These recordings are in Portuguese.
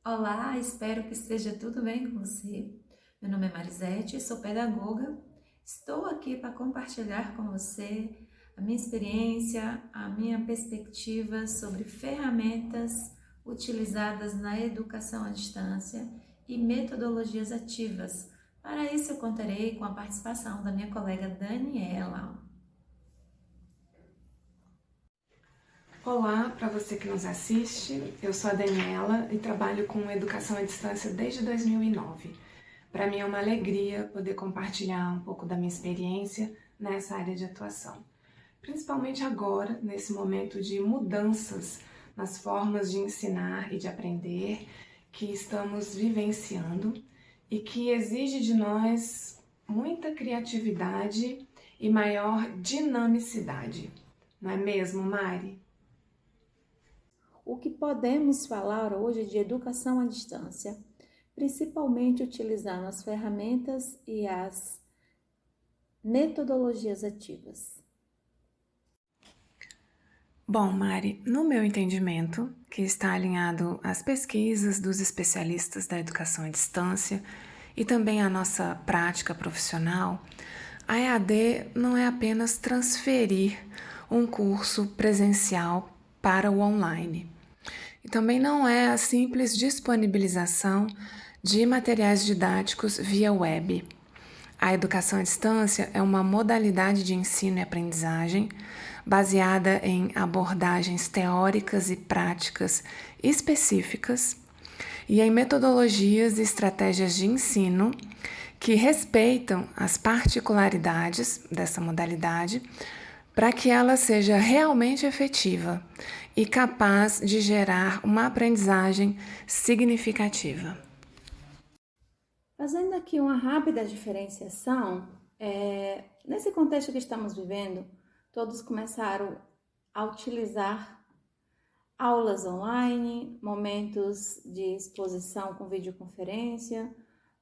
Olá, espero que esteja tudo bem com você. Meu nome é Marisete, sou pedagoga. Estou aqui para compartilhar com você a minha experiência, a minha perspectiva sobre ferramentas utilizadas na educação à distância e metodologias ativas. Para isso, eu contarei com a participação da minha colega Daniela. Olá, para você que nos assiste, eu sou a Daniela e trabalho com educação à distância desde 2009. Para mim é uma alegria poder compartilhar um pouco da minha experiência nessa área de atuação, principalmente agora, nesse momento de mudanças nas formas de ensinar e de aprender que estamos vivenciando e que exige de nós muita criatividade e maior dinamicidade. Não é mesmo, Mari? O que podemos falar hoje de educação à distância, principalmente utilizando as ferramentas e as metodologias ativas. Bom, Mari, no meu entendimento, que está alinhado às pesquisas dos especialistas da educação à distância e também à nossa prática profissional, a EAD não é apenas transferir um curso presencial para o online. E também não é a simples disponibilização de materiais didáticos via web. A educação à distância é uma modalidade de ensino e aprendizagem baseada em abordagens teóricas e práticas específicas e em metodologias e estratégias de ensino que respeitam as particularidades dessa modalidade para que ela seja realmente efetiva e capaz de gerar uma aprendizagem significativa. Fazendo aqui uma rápida diferenciação, nesse contexto que estamos vivendo, todos começaram a utilizar aulas online, momentos de exposição com videoconferência,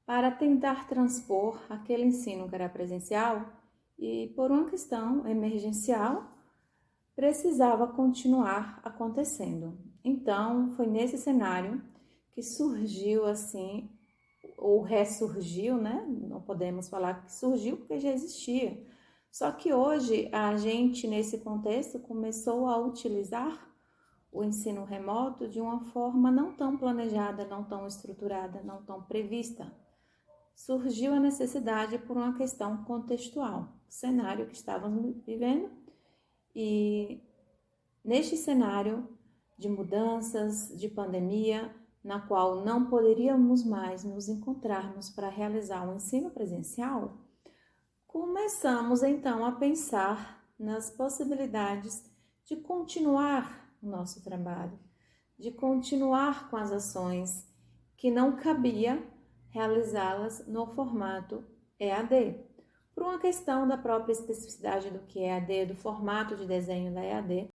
para tentar transpor aquele ensino que era presencial e, por uma questão emergencial, precisava continuar acontecendo. Então, foi nesse cenário que surgiu assim, ou ressurgiu, né? Não podemos falar que surgiu porque já existia. Só que hoje a gente, nesse contexto, começou a utilizar o ensino remoto de uma forma não tão planejada, não tão estruturada, não tão prevista. Surgiu a necessidade por uma questão contextual, o cenário que estávamos vivendo, e neste cenário de mudanças, de pandemia, na qual não poderíamos mais nos encontrarmos para realizar o ensino presencial, começamos então a pensar nas possibilidades de continuar o nosso trabalho, de continuar com as ações que não cabia realizá-las no formato EAD. Por uma questão da própria especificidade do que é EAD, do formato de desenho da EAD,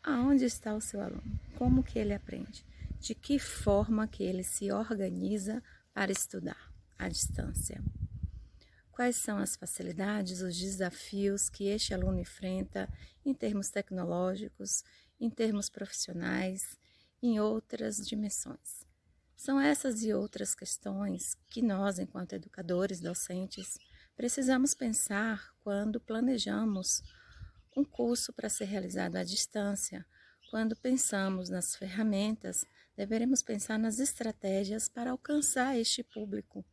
aonde está o seu aluno? Como que ele aprende? De que forma que ele se organiza para estudar à distância? Quais são as facilidades, os desafios que este aluno enfrenta em termos tecnológicos, em termos profissionais, em outras dimensões? São essas e outras questões que nós, enquanto educadores, docentes, precisamos pensar quando planejamos um curso para ser realizado à distância, quando pensamos nas ferramentas, deveremos pensar nas estratégias para alcançar este público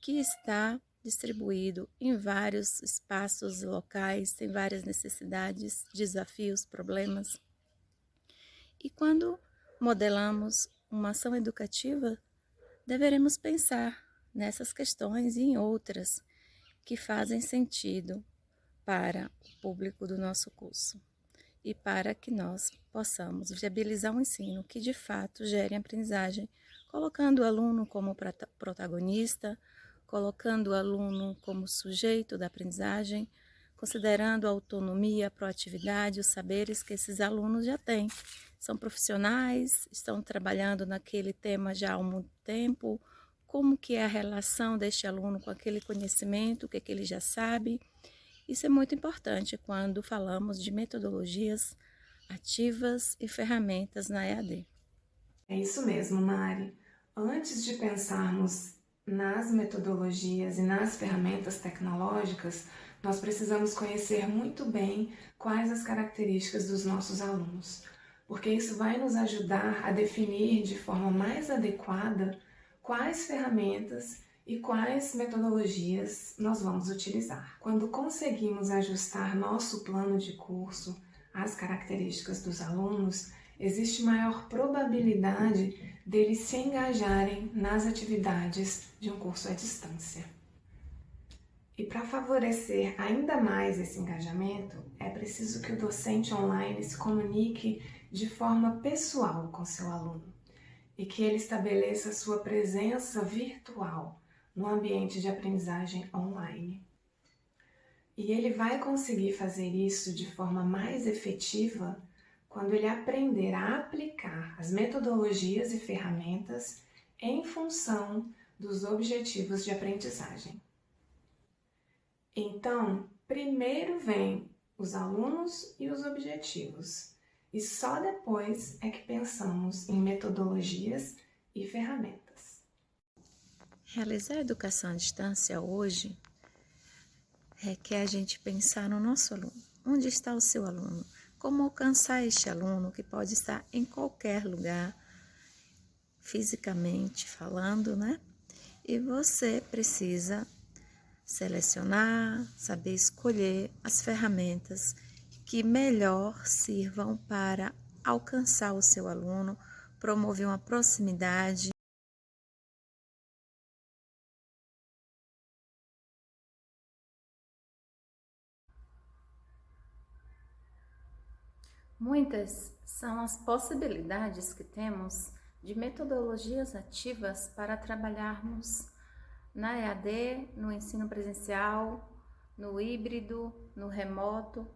que está distribuído em vários espaços locais, tem várias necessidades, desafios, problemas. E quando modelamos uma ação educativa, deveremos pensar nessas questões e em outras que fazem sentido para o público do nosso curso e para que nós possamos viabilizar um ensino que de fato gere aprendizagem, colocando o aluno como protagonista, colocando o aluno como sujeito da aprendizagem, considerando a autonomia, a proatividade, os saberes que esses alunos já têm. São profissionais, estão trabalhando naquele tema já há muito tempo, como que é a relação deste aluno com aquele conhecimento, o que ele já sabe. Isso é muito importante quando falamos de metodologias ativas e ferramentas na EAD. É isso mesmo, Mari. Antes de pensarmos nas metodologias e nas ferramentas tecnológicas, nós precisamos conhecer muito bem quais as características dos nossos alunos, porque isso vai nos ajudar a definir de forma mais adequada quais ferramentas e quais metodologias nós vamos utilizar. Quando conseguimos ajustar nosso plano de curso às características dos alunos, existe maior probabilidade deles se engajarem nas atividades de um curso à distância. E para favorecer ainda mais esse engajamento, é preciso que o docente online se comunique de forma pessoal com seu aluno e que ele estabeleça sua presença virtual no ambiente de aprendizagem online. E ele vai conseguir fazer isso de forma mais efetiva quando ele aprender a aplicar as metodologias e ferramentas em função dos objetivos de aprendizagem. Então, primeiro vem os alunos e os objetivos, e só depois é que pensamos em metodologias e ferramentas. Realizar a educação à distância hoje requer a gente pensar no nosso aluno. Onde está o seu aluno? Como alcançar este aluno que pode estar em qualquer lugar, fisicamente falando, né? E você precisa selecionar, saber escolher as ferramentas que melhor sirvam para alcançar o seu aluno, promover uma proximidade. Muitas são as possibilidades que temos de metodologias ativas para trabalharmos na EAD, no ensino presencial, no híbrido, no remoto,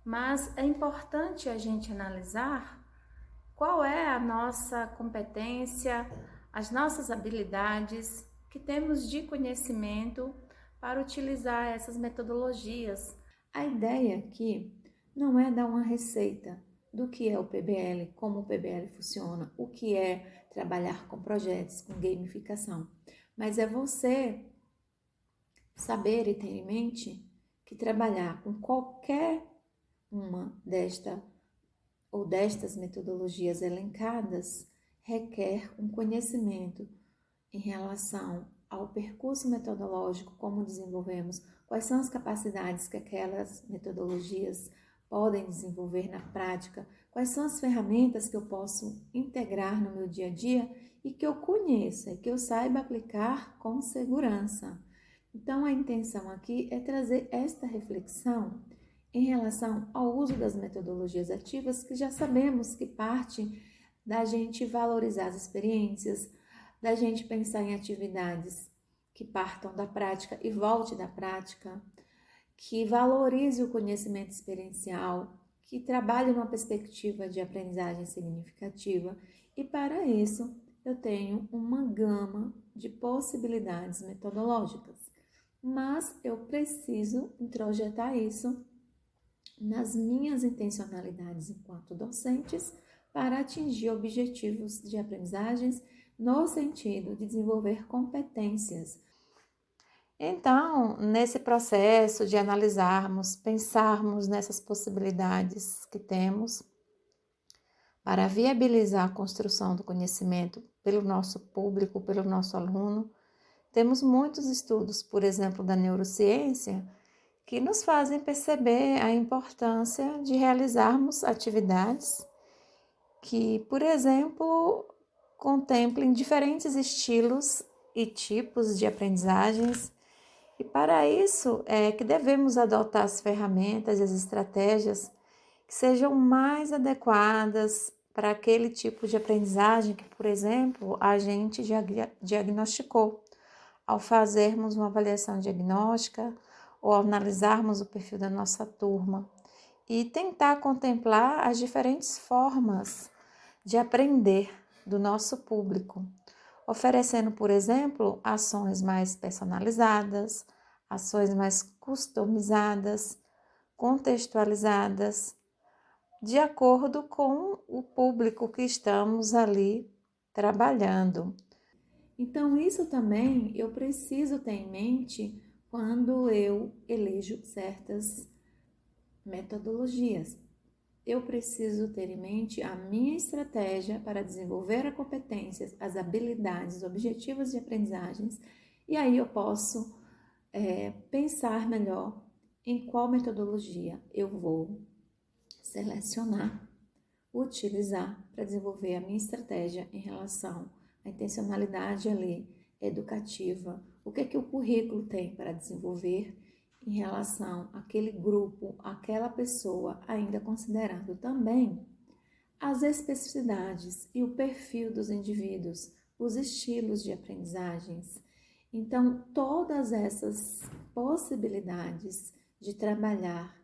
mas é importante a gente analisar qual é a nossa competência, as nossas habilidades que temos de conhecimento para utilizar essas metodologias. A ideia aqui não é dar uma receita do que é o PBL, como o PBL funciona, o que é trabalhar com projetos, com gamificação, mas é você saber e ter em mente que trabalhar com qualquer uma destas metodologias elencadas requer um conhecimento em relação ao percurso metodológico, como desenvolvemos, quais são as capacidades que aquelas metodologias podem desenvolver na prática, quais são as ferramentas que eu posso integrar no meu dia a dia e que eu conheça, que eu saiba aplicar com segurança. Então, a intenção aqui é trazer esta reflexão em relação ao uso das metodologias ativas, que já sabemos que parte da gente valorizar as experiências, da gente pensar em atividades que partam da prática e volte da prática, que valorize o conhecimento experiencial, que trabalhe numa perspectiva de aprendizagem significativa, e para isso eu tenho uma gama de possibilidades metodológicas, mas eu preciso introjetar isso nas minhas intencionalidades enquanto docentes para atingir objetivos de aprendizagens no sentido de desenvolver competências. Então, nesse processo de analisarmos, pensarmos nessas possibilidades que temos, para viabilizar a construção do conhecimento pelo nosso público, pelo nosso aluno. Temos muitos estudos, por exemplo, da neurociência, que nos fazem perceber a importância de realizarmos atividades que, por exemplo, contemplem diferentes estilos e tipos de aprendizagens. E para isso é que devemos adotar as ferramentas e as estratégias que sejam mais adequadas para aquele tipo de aprendizagem que, por exemplo, a gente diagnosticou ao fazermos uma avaliação diagnóstica ou ao analisarmos o perfil da nossa turma e tentar contemplar as diferentes formas de aprender do nosso público, oferecendo, por exemplo, ações mais personalizadas, ações mais customizadas, contextualizadas, de acordo com o público que estamos ali trabalhando. Então, isso também eu preciso ter em mente quando eu elejo certas metodologias. Eu preciso ter em mente a minha estratégia para desenvolver as competências, as habilidades, objetivos de aprendizagens, e aí eu posso pensar melhor em qual metodologia eu vou selecionar, utilizar para desenvolver a minha estratégia em relação à intencionalidade ali educativa, o que o currículo tem para desenvolver em relação àquele grupo, àquela pessoa, ainda considerando também as especificidades e o perfil dos indivíduos, os estilos de aprendizagens. Então, todas essas possibilidades de trabalhar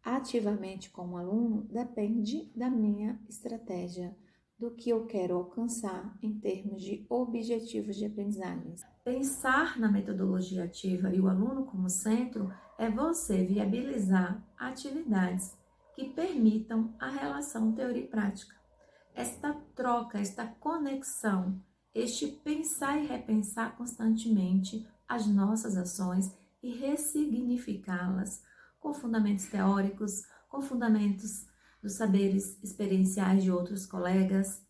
ativamente com o aluno depende da minha estratégia, do que eu quero alcançar em termos de objetivos de aprendizagens. Pensar na metodologia ativa e o aluno como centro é você viabilizar atividades que permitam a relação teoria e prática. Esta troca, esta conexão, este pensar e repensar constantemente as nossas ações e ressignificá-las com fundamentos teóricos, com fundamentos dos saberes experienciais de outros colegas.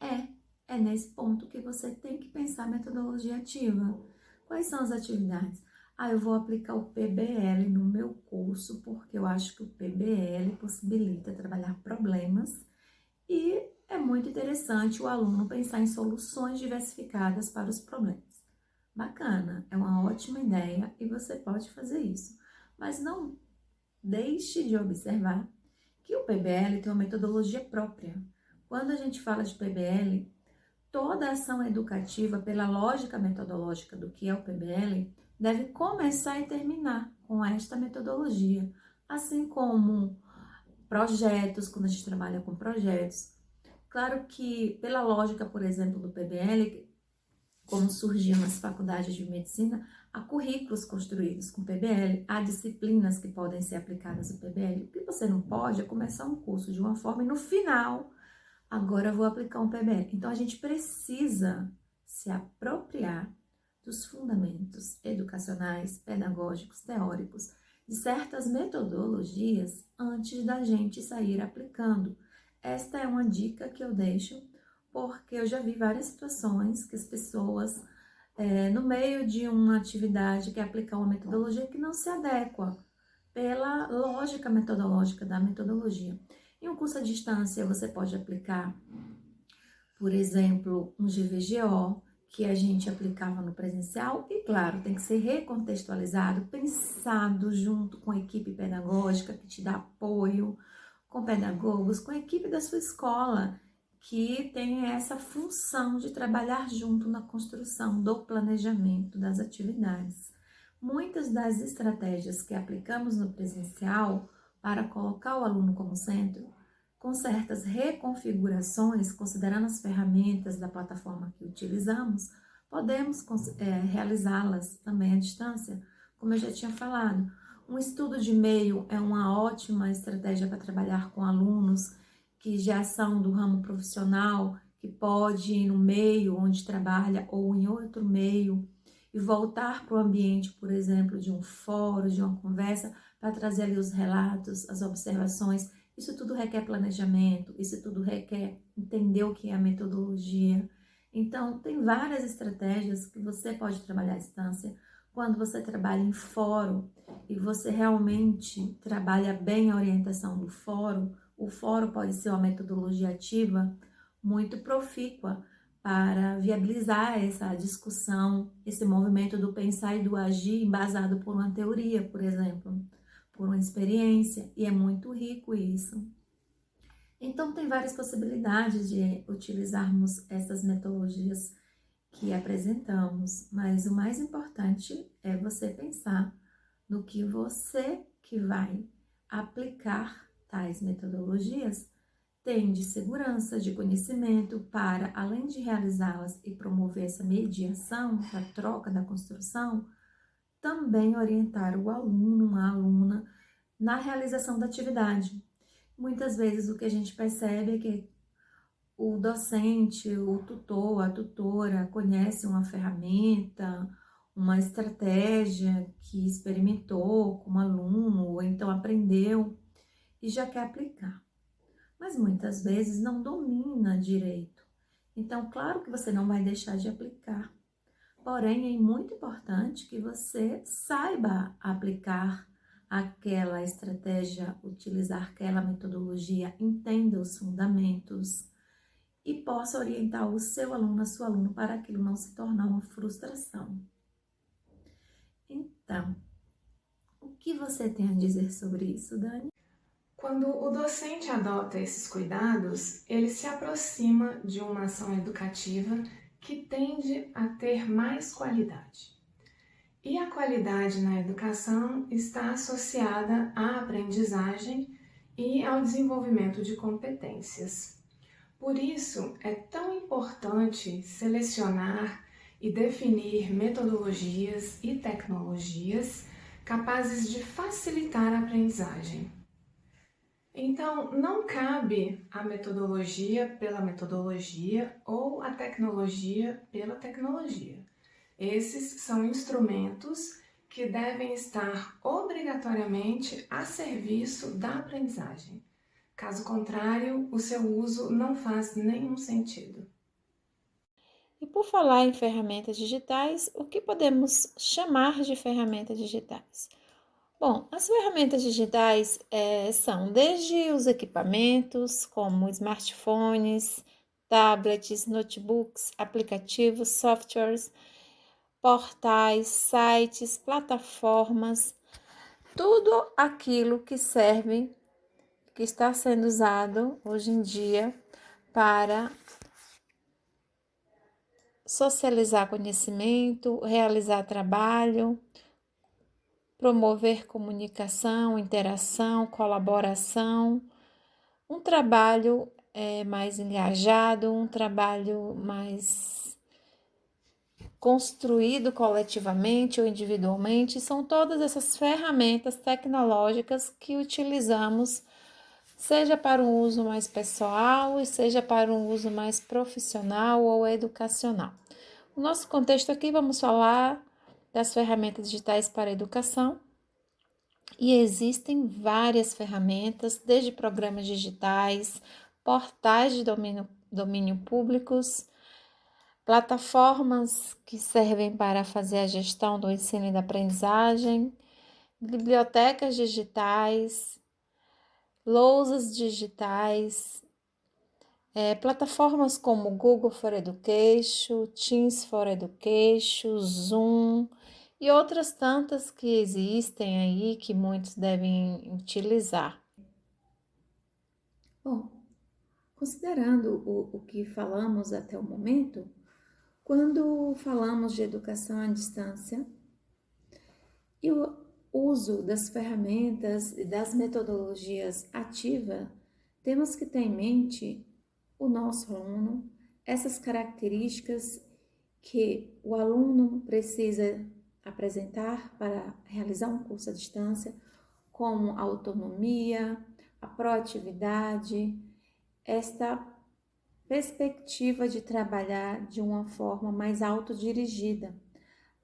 É nesse ponto que você tem que pensar a metodologia ativa. Quais são as atividades? Eu vou aplicar o PBL no meu curso, porque eu acho que o PBL possibilita trabalhar problemas e é muito interessante o aluno pensar em soluções diversificadas para os problemas. Bacana, é uma ótima ideia e você pode fazer isso. Mas não deixe de observar que o PBL tem uma metodologia própria. Quando a gente fala de PBL, toda ação educativa, pela lógica metodológica do que é o PBL, deve começar e terminar com esta metodologia, assim como projetos, quando a gente trabalha com projetos. Claro que, pela lógica, por exemplo, do PBL, como surgiu nas faculdades de medicina, há currículos construídos com PBL, há disciplinas que podem ser aplicadas ao PBL. O que você não pode é começar um curso de uma forma e no final, agora eu vou aplicar um PBL. Então, a gente precisa se apropriar dos fundamentos educacionais, pedagógicos, teóricos, de certas metodologias antes da gente sair aplicando. Esta é uma dica que eu deixo, porque eu já vi várias situações que as pessoas, no meio de uma atividade, quer aplicar uma metodologia que não se adequa pela lógica metodológica da metodologia. Em um curso à distância, você pode aplicar, por exemplo, um GVGO, que a gente aplicava no presencial, e claro, tem que ser recontextualizado, pensado junto com a equipe pedagógica que te dá apoio, com pedagogos, com a equipe da sua escola, que tem essa função de trabalhar junto na construção do planejamento das atividades. Muitas das estratégias que aplicamos no presencial para colocar o aluno como centro, com certas reconfigurações, considerando as ferramentas da plataforma que utilizamos, podemos realizá-las também à distância, como eu já tinha falado. Um estudo de meio é uma ótima estratégia para trabalhar com alunos que já são do ramo profissional, que pode ir no meio onde trabalha ou em outro meio e voltar para o ambiente, por exemplo, de um fórum, de uma conversa, para trazer ali os relatos, as observações Isso tudo requer planejamento, isso tudo requer entender o que é a metodologia. Então, tem várias estratégias que você pode trabalhar à distância. Quando você trabalha em fórum e você realmente trabalha bem a orientação do fórum, o fórum pode ser uma metodologia ativa muito profícua para viabilizar essa discussão, esse movimento do pensar e do agir embasado por uma teoria, por exemplo, por uma experiência, e é muito rico isso. Então, tem várias possibilidades de utilizarmos essas metodologias que apresentamos, mas o mais importante é você pensar no que você que vai aplicar tais metodologias tem de segurança, de conhecimento para, além de realizá-las e promover essa mediação da troca, da construção, também orientar o aluno, a aluna, na realização da atividade. Muitas vezes o que a gente percebe é que o docente, o tutor, a tutora conhece uma ferramenta, uma estratégia que experimentou com o aluno, ou então aprendeu e já quer aplicar. Mas muitas vezes não domina direito. Então, claro que você não vai deixar de aplicar. Porém, é muito importante que você saiba aplicar aquela estratégia, utilizar aquela metodologia, entenda os fundamentos e possa orientar o seu aluno, a sua aluna, para aquilo não se tornar uma frustração. Então, o que você tem a dizer sobre isso, Dani? Quando o docente adota esses cuidados, ele se aproxima de uma ação educativa que tende a ter mais qualidade. E a qualidade na educação está associada à aprendizagem e ao desenvolvimento de competências. Por isso, é tão importante selecionar e definir metodologias e tecnologias capazes de facilitar a aprendizagem. Então, não cabe a metodologia pela metodologia ou a tecnologia pela tecnologia. Esses são instrumentos que devem estar obrigatoriamente a serviço da aprendizagem. Caso contrário, o seu uso não faz nenhum sentido. E por falar em ferramentas digitais, o que podemos chamar de ferramentas digitais? Bom, as ferramentas digitais são desde os equipamentos, como smartphones, tablets, notebooks, aplicativos, softwares, portais, sites, plataformas, tudo aquilo que serve, que está sendo usado hoje em dia para socializar conhecimento, realizar trabalho, promover comunicação, interação, colaboração, um trabalho mais engajado, um trabalho mais construído coletivamente ou individualmente. São todas essas ferramentas tecnológicas que utilizamos, seja para um uso mais pessoal e seja para um uso mais profissional ou educacional. No nosso contexto aqui, vamos falar das ferramentas digitais para a educação. E existem várias ferramentas, desde programas digitais, portais de domínio públicos, plataformas que servem para fazer a gestão do ensino e da aprendizagem, bibliotecas digitais, lousas digitais, plataformas como Google for Education, Teams for Education, Zoom e outras tantas que existem aí que muitos devem utilizar. Bom, considerando o que falamos até o momento, quando falamos de educação à distância e o uso das ferramentas e das metodologias ativas, temos que ter em mente o nosso aluno, essas características que o aluno precisa apresentar para realizar um curso à distância, como a autonomia, a proatividade, esta perspectiva de trabalhar de uma forma mais autodirigida.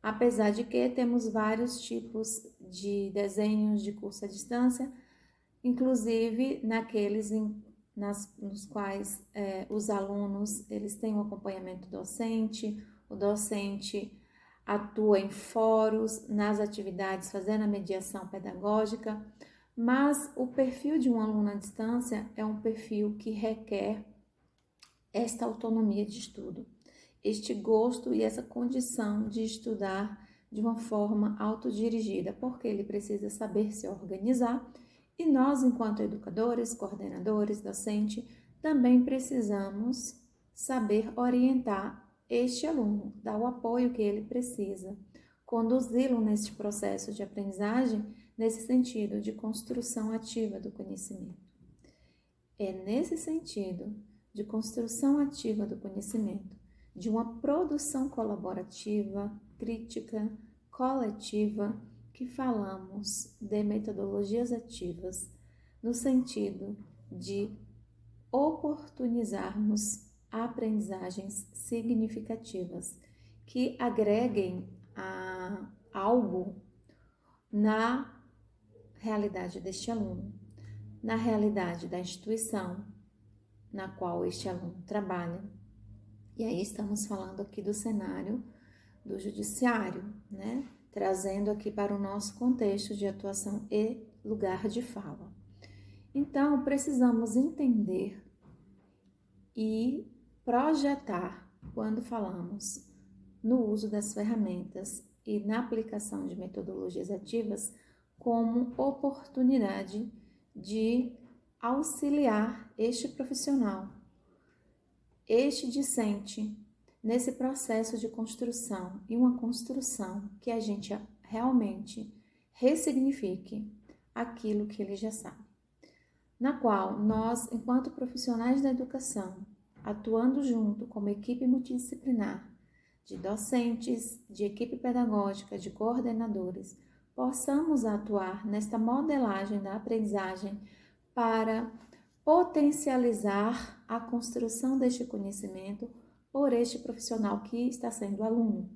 Apesar de que temos vários tipos de desenhos de curso à distância, inclusive naqueles nos quais os alunos eles têm um acompanhamento docente, o docente atua em fóruns, nas atividades, fazendo a mediação pedagógica, mas o perfil de um aluno à distância é um perfil que requer esta autonomia de estudo, este gosto e essa condição de estudar de uma forma autodirigida, porque ele precisa saber se organizar e nós, enquanto educadores, coordenadores, docentes, também precisamos saber orientar este aluno, dar o apoio que ele precisa, conduzi-lo neste processo de aprendizagem, nesse sentido de construção ativa do conhecimento. É nesse sentido de construção ativa do conhecimento, de uma produção colaborativa, crítica, coletiva, que falamos de metodologias ativas, no sentido de oportunizarmos aprendizagens significativas que agreguem algo na realidade deste aluno, na realidade da instituição na qual este aluno trabalha. E aí estamos falando aqui do cenário do judiciário, né? Trazendo aqui para o nosso contexto de atuação e lugar de fala. Então, precisamos entender e projetar, quando falamos no uso das ferramentas e na aplicação de metodologias ativas, como oportunidade de auxiliar este profissional, este discente, nesse processo de construção, e uma construção que a gente realmente ressignifique aquilo que ele já sabe, na qual nós, enquanto profissionais da educação, atuando junto como equipe multidisciplinar, de docentes, de equipe pedagógica, de coordenadores, possamos atuar nesta modelagem da aprendizagem para potencializar a construção deste conhecimento por este profissional que está sendo aluno.